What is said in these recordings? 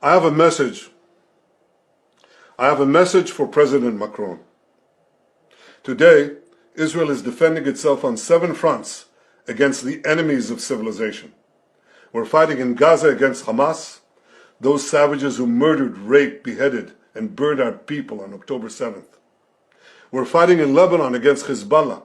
I have a message. I have a message for President Macron. Today, Israel is defending itself on 7 fronts against the enemies of civilization. We're fighting in Gaza against Hamas, those savages who murdered, raped, beheaded, and burned our people on October 7th. We're fighting in Lebanon against Hezbollah,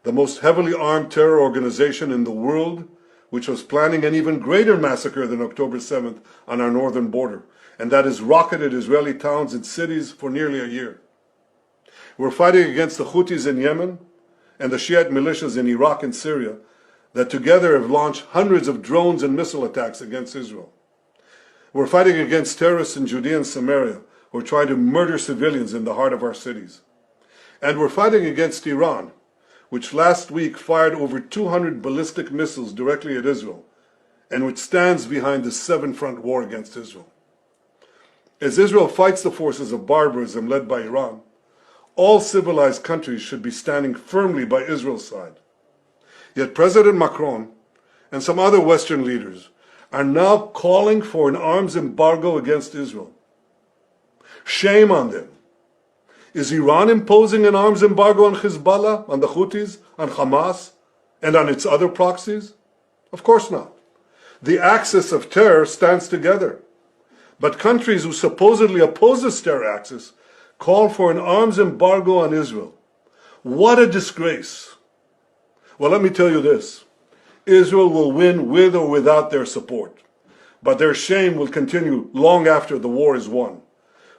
the most heavily armed terror organization in the world, which was planning an even greater massacre than October 7th on our northern border, and that has rocketed Israeli towns and cities for nearly a year. We're fighting against the Houthis in Yemen and the Shiite militias in Iraq and Syria that together have launched hundreds of drones and missile attacks against Israel. We're fighting against terrorists in Judea and Samaria who are trying to murder civilians in the heart of our cities. And we're fighting against Iran, which last week fired over 200 ballistic missiles directly at Israel, and which stands behind the 7-front war against Israel. As Israel fights the forces of barbarism led by Iran, all civilized countries should be standing firmly by Israel's side. Yet President Macron and some other Western leaders are now calling for an arms embargo against Israel. Shame on them. Is Iran imposing an arms embargo on Hezbollah, on the Houthis, on Hamas, and on its other proxies? Of course not. The axis of terror stands together. But countries who supposedly oppose this terror axis call for an arms embargo on Israel. What a disgrace. Well, let me tell you this. Israel will win with or without their support. But their shame will continue long after the war is won.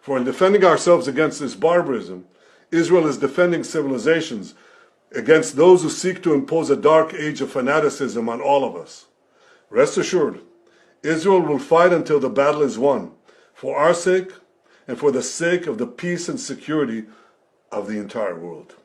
For in defending ourselves against this barbarism, Israel is defending civilizations against those who seek to impose a dark age of fanaticism on all of us. Rest assured, Israel will fight until the battle is won, for our sake and for the sake of the peace and security of the entire world.